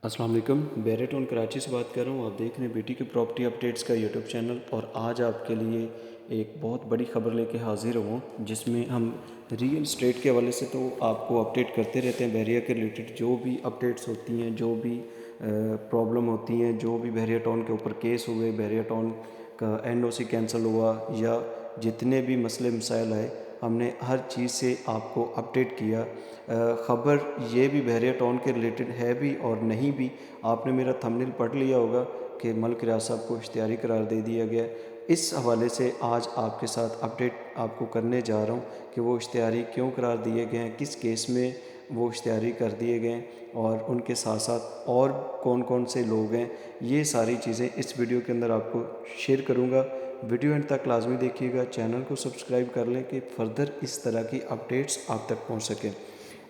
अस्सलाम वालेकुम। बहरिया टाउन कराची से बात कर रहा हूँ। आप देख रहे हैं बेटी की प्रॉपर्टी अपडेट्स का यूट्यूब चैनल, और आज आपके लिए एक बहुत बड़ी ख़बर लेके हाज़िर हूँ जिसमें हम रियल एस्टेट के हवाले से तो आपको अपडेट करते रहते हैं। बहरिया के रिलेटेड जो भी अपडेट्स होती हैं, जो भी प्रॉब्लम होती हैं, जो भी बहरिया टाउन के ऊपर केस हुए, बहरिया टाउन का एनओसी कैंसिल हुआ, या जितने भी मसले मसाइल आए, हमने हर चीज़ से आपको अपडेट किया। ख़बर ये भी बहरिया टाउन के रिलेटेड है भी और नहीं भी। आपने मेरा थंबनेल पढ़ लिया होगा कि मलिक रियाज साहब को इख्तियारी करार दे दिया गया। इस हवाले से आज आपके साथ अपडेट आपको करने जा रहा हूँ कि वो इख्तियारी क्यों करार दिए गए हैं, किस केस में वो इख्तियारी कर दिए गए हैं, और उनके साथ साथ और कौन कौन से लोग हैं। ये सारी चीज़ें इस वीडियो के अंदर आपको शेयर करूँगा। वीडियो एंड तक लाजमी देखिएगा, चैनल को सब्सक्राइब कर लें कि फ़र्दर इस तरह की अपडेट्स आप तक पहुँच सकें।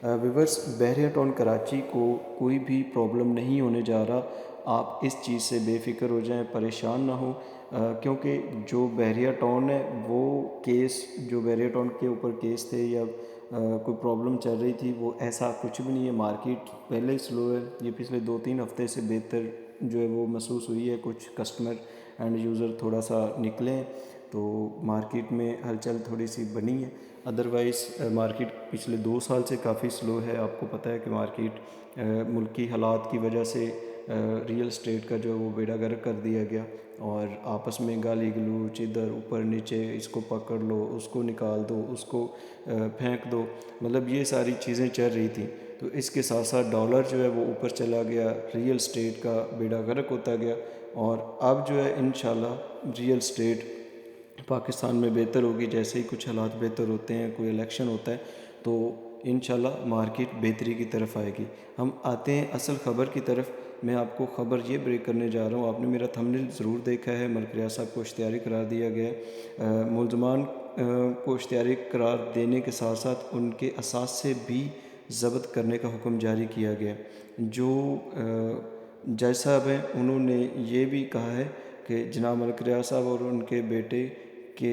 व्यूअर्स, बहरिया टाउन कराची को कोई भी प्रॉब्लम नहीं होने जा रहा। आप इस चीज़ से बेफ़िक्र हो जाएं, परेशान ना हो, क्योंकि जो बहरिया टाउन है वो केस, जो बहरिया टाउन के ऊपर केस थे या कोई प्रॉब्लम चल रही थी, वो ऐसा कुछ भी नहीं है। मार्केट पहले ही स्लो है, ये पिछले 2-3 हफ्ते से बेहतर जो है वो महसूस हुई है। कुछ कस्टमर एंड यूज़र थोड़ा सा निकले हैं, तो मार्केट में हलचल थोड़ी सी बनी है। अदरवाइज़ मार्केट पिछले 2 साल से काफ़ी स्लो है। आपको पता है कि मार्केट मुल्की हालात की वजह से रियल एस्टेट का जो है वो बेड़ा गर्क कर दिया गया, और आपस में गाली गलौज, इधर ऊपर नीचे, इसको पकड़ लो, उसको निकाल दो, उसको फेंक दो, मतलब ये सारी चीज़ें चल रही थी। तो इसके साथ साथ डॉलर जो है वो ऊपर चला गया, रियल एस्टेट का बेड़ा गर्क होता गया, और अब जो है इंशाल्लाह रियल एस्टेट पाकिस्तान में बेहतर होगी। जैसे ही कुछ हालात बेहतर होते हैं, कोई इलेक्शन होता है, तो इंशाल्लाह मार्केट बेहतरी की तरफ आएगी। हम आते हैं असल ख़बर की तरफ। मैं आपको ख़बर ये ब्रेक करने जा रहा हूँ। आपने मेरा थंबनेल ज़रूर देखा है। मलिक रियाज साहब को इख्तियारी करार दिया गया है। मुलजमान को इख्तियारी करार देने के साथ साथ उनके असासे भी ज़ब्त करने का हुक्म जारी किया गया। जो जज साहब हैं, उन्होंने ये भी कहा है कि जनाब मलिक रियाज साहब और उनके बेटे के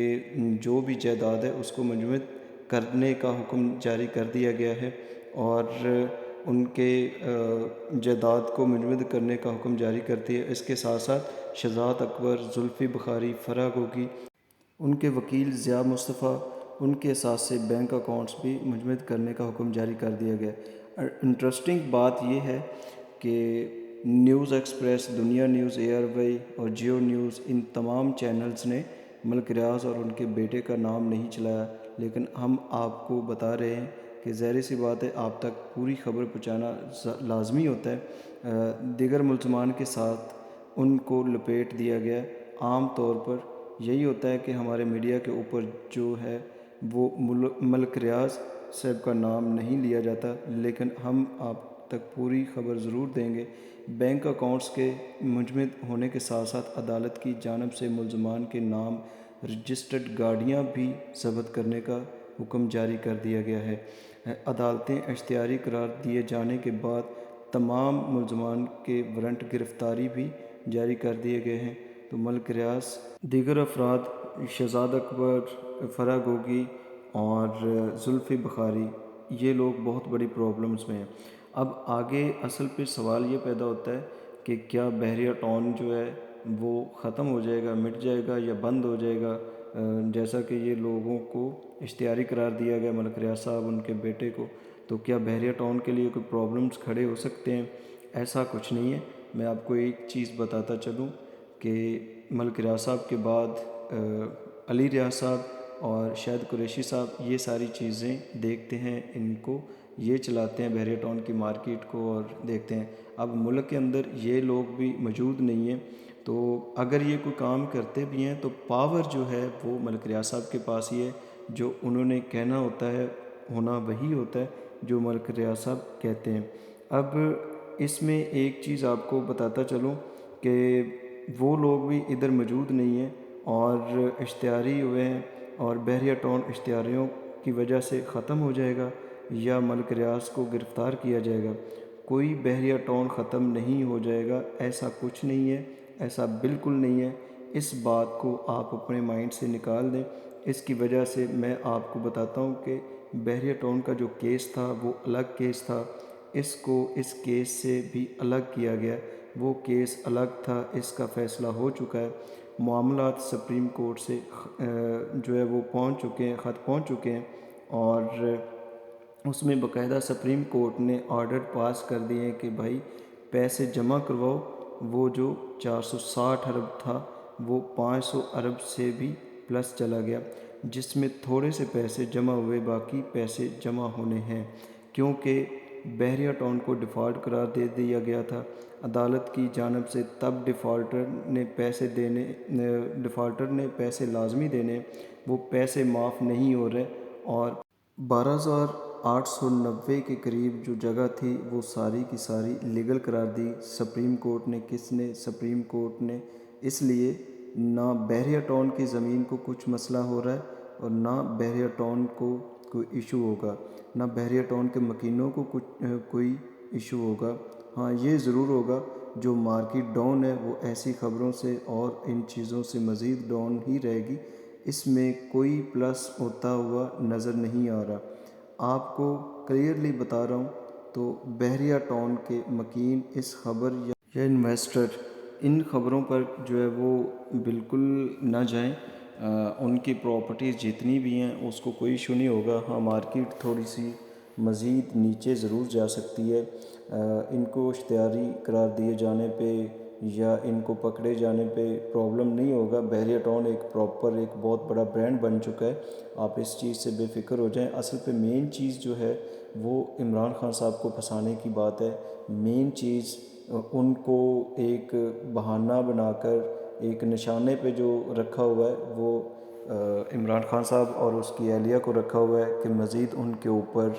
जो भी जायदाद है उसको मंजूद करने का हुक्म जारी कर दिया गया है, और उनके जायदाद को मंजूद करने का हुक्म जारी कर दिया। इसके साथ साथ शहजाद अकबर, जुल्फ़ी बुखारी, फराह गोगी, उनके वकील ज़िया मुस्तफ़ा, उनके साथ से बैंक अकाउंट्स भी मुजमद करने का हुक्म जारी कर दिया गया। इंटरेस्टिंग बात यह है कि न्यूज़ एक्सप्रेस, दुनिया न्यूज़, एयरवे और जियो न्यूज़, इन तमाम चैनल्स ने मलिक रियाज और उनके बेटे का नाम नहीं चलाया, लेकिन हम आपको बता रहे हैं कि ज़ाहिर सी बात है, आप तक पूरी खबर पहुँचाना लाजमी होता है। दीगर मुल्ज़मान के साथ उनको लपेट दिया गया। आम तौर पर यही होता है कि हमारे मीडिया के ऊपर जो है वो मलिक रियाज साहब का नाम नहीं लिया जाता, लेकिन हम आप तक पूरी खबर ज़रूर देंगे। बैंक अकाउंट्स के मुजमद होने के साथ साथ अदालत की जानिब से मुल्ज़मान के नाम रजिस्टर्ड गाड़ियाँ भी ज़ब्त करने का हुक्म जारी कर दिया गया है। अदालतें इख्तियारी करार दिए जाने के बाद तमाम मुल्ज़मान के वारंट गिरफ़्तारी भी जारी कर दिए गए हैं। तो मलिक रियाज, दीगर अफराद, शहजाद अकबर, फराह गोगी और जुल्फ़ी बुखारी, ये लोग बहुत बड़ी प्रॉब्लम्स में हैं। अब आगे असल पे सवाल ये पैदा होता है कि क्या बहरिया टाउन जो है वो ख़त्म हो जाएगा, मिट जाएगा या बंद हो जाएगा। जैसा कि ये लोगों को इख्तियारी करार दिया गया, मलिक रियाज साहब, उनके बेटे को, तो क्या बहरिया टाउन के लिए कोई प्रॉब्लम्स खड़े हो सकते हैं? ऐसा कुछ नहीं है। मैं आपको एक चीज़ बताता चलूँ कि मलिक रियाज साहब के बाद अली रियाज साहब और शाहिद कुरैशी साहब ये सारी चीज़ें देखते हैं, इनको ये चलाते हैं बहरिया टाउन की मार्केट को, और देखते हैं। अब मुल्क के अंदर ये लोग भी मौजूद नहीं हैं, तो अगर ये कोई काम करते भी हैं तो पावर जो है वो मलिक रियाज साहब के पास ही है। जो उन्होंने कहना होता है, होना वही होता है जो मलिक रियाज साहब कहते हैं। अब इसमें एक चीज़ आपको बताता चलूँ कि वो लोग भी इधर मौजूद नहीं हैं और इश्तिहारी हुए हैं, और बहरिया टाउन इश्तिहारियों की वजह से ख़त्म हो जाएगा या मलिक रियाज को गिरफ़्तार किया जाएगा। कोई बहरिया टाउन ख़त्म नहीं हो जाएगा, ऐसा कुछ नहीं है, ऐसा बिल्कुल नहीं है। इस बात को आप अपने माइंड से निकाल दें। इसकी वजह से मैं आपको बताता हूँ कि बहरिया टाउन का जो केस था वो अलग केस था। اس کو اس کیس سے بھی الگ کیا گیا۔ وہ کیس الگ تھا، اس کا فیصلہ ہو چکا ہے، معاملات سپریم کورٹ سے جو ہے وہ پہنچ چکے ہیں، خط پہنچ چکے ہیں، اور اس میں باقاعدہ سپریم کورٹ نے آرڈر پاس کر دیے ہیں کہ بھائی پیسے جمع کرواؤ۔ وہ جو 460 ارب تھا وہ 500 ارب سے بھی پلس چلا گیا، جس میں تھوڑے سے پیسے جمع ہوئے، باقی پیسے جمع ہونے ہیں، کیونکہ بحریہ ٹاؤن کو ڈیفالٹ قرار دے دیا گیا تھا عدالت کی جانب سے۔ تب ڈیفالٹر نے پیسے لازمی دینے، وہ پیسے معاف نہیں ہو رہے، اور 12,890 کے قریب جو جگہ تھی وہ ساری کی ساری لیگل قرار دی سپریم کورٹ نے۔ کس نے؟ سپریم کورٹ نے۔ اس لیے نہ بحریہ ٹاؤن کی زمین کو کچھ مسئلہ ہو رہا ہے، اور نہ بحریہ ٹاؤن کو کوئی ایشو ہوگا، نہ بحریہ ٹاؤن کے مکینوں کو کوئی ایشو ہوگا۔ ہاں یہ ضرور ہوگا، جو مارکیٹ ڈاؤن ہے وہ ایسی خبروں سے اور ان چیزوں سے مزید ڈاؤن ہی رہے گی، اس میں کوئی پلس ہوتا ہوا نظر نہیں آ رہا۔ آپ کو کلیئرلی بتا رہا ہوں، تو بحریہ ٹاؤن کے مکین اس خبر یا انویسٹر ان خبروں پر جو ہے وہ بالکل نہ جائیں۔ ان کی پراپرٹیز جتنی بھی ہیں اس کو کوئی ایشو نہیں ہوگا۔ ہاں مارکیٹ تھوڑی سی مزید نیچے ضرور جا سکتی ہے، ان کو اشتہاری قرار دیے جانے پہ یا ان کو پکڑے جانے پہ پرابلم نہیں ہوگا۔ بحریہ ٹاؤن ایک پراپر ایک بہت بڑا برانڈ بن چکا ہے، آپ اس چیز سے بے فکر ہو جائیں۔ اصل پہ مین چیز جو ہے وہ عمران خان صاحب کو پھنسانے کی بات ہے۔ مین چیز ان کو ایک بہانہ بنا کر ایک نشانے پہ جو رکھا ہوا ہے وہ عمران خان صاحب اور اس کی اہلیہ کو رکھا ہوا ہے کہ مزید ان کے اوپر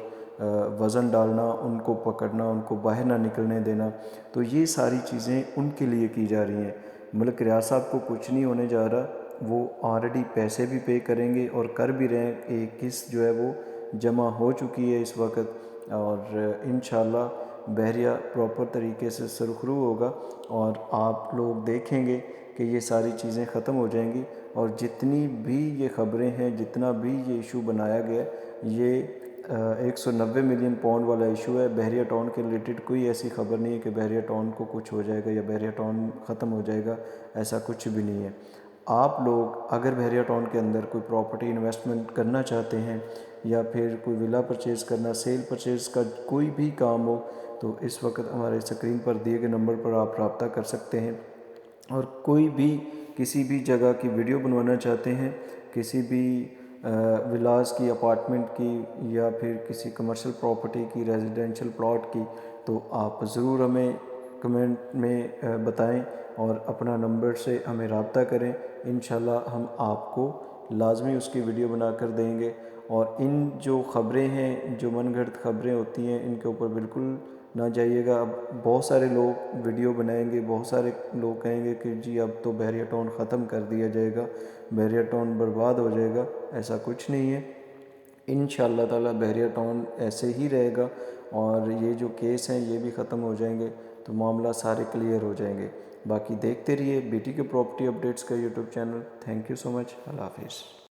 وزن ڈالنا، ان کو پکڑنا، ان کو باہر نہ نکلنے دینا۔ تو یہ ساری چیزیں ان کے لیے کی جا رہی ہیں۔ ملک ریاض صاحب کو کچھ نہیں ہونے جا رہا، وہ آلریڈی پیسے بھی پے کریں گے اور کر بھی رہے ہیں۔ ایک قسط جو ہے وہ جمع ہو چکی ہے اس وقت، اور انشاءاللہ بحریہ پراپر طریقے سے سرخرو ہوگا، اور آپ لوگ دیکھیں گے کہ یہ ساری چیزیں ختم ہو جائیں گی۔ اور جتنی بھی یہ خبریں ہیں، جتنا بھی یہ ایشو بنایا گیا ہے، یہ 190 ملین پاؤنڈ والا ایشو ہے۔ بحریہ ٹاؤن کے ریلیٹڈ کوئی ایسی خبر نہیں ہے کہ بحریہ ٹاؤن کو کچھ ہو جائے گا یا بحریہ ٹاؤن ختم ہو جائے گا، ایسا کچھ بھی نہیں ہے۔ آپ لوگ اگر بحریہ ٹاؤن کے اندر کوئی پراپرٹی انویسٹمنٹ کرنا چاہتے ہیں، یا پھر کوئی ولا پرچیز کرنا، سیل پرچیز کا کوئی بھی کام ہو، تو اس وقت ہمارے اسکرین پر دیے گئے نمبر پر آپ رابطہ کر سکتے ہیں۔ اور کوئی بھی کسی بھی جگہ کی ویڈیو بنوانا چاہتے ہیں، کسی بھی ولاز کی، اپارٹمنٹ کی، یا پھر کسی کمرشل پراپرٹی کی، ریزیڈینشل پلاٹ کی، تو آپ ضرور ہمیں کمنٹ میں بتائیں اور اپنا نمبر سے ہمیں رابطہ کریں۔ انشاءاللہ ہم آپ کو لازمی اس کی ویڈیو بنا کر دیں گے۔ اور ان جو خبریں ہیں، جو من گھڑت خبریں ہوتی ہیں، ان کے اوپر بالکل نہ جائیے گا۔ اب بہت سارے لوگ ویڈیو بنائیں گے، بہت سارے لوگ کہیں گے کہ جی اب تو بحریہ ٹاؤن ختم کر دیا جائے گا، بحریہ ٹاؤن برباد ہو جائے گا۔ ایسا کچھ نہیں ہے، انشاءاللہ تعالی بحریہ ٹاؤن ایسے ہی رہے گا، اور یہ جو کیس ہیں یہ بھی ختم ہو جائیں گے، تو معاملہ سارے کلیئر ہو جائیں گے۔ باقی دیکھتے رہیے بی ٹی کے پراپرٹی اپڈیٹس کا YouTube channel. Thank you so much, اللہ حافظ۔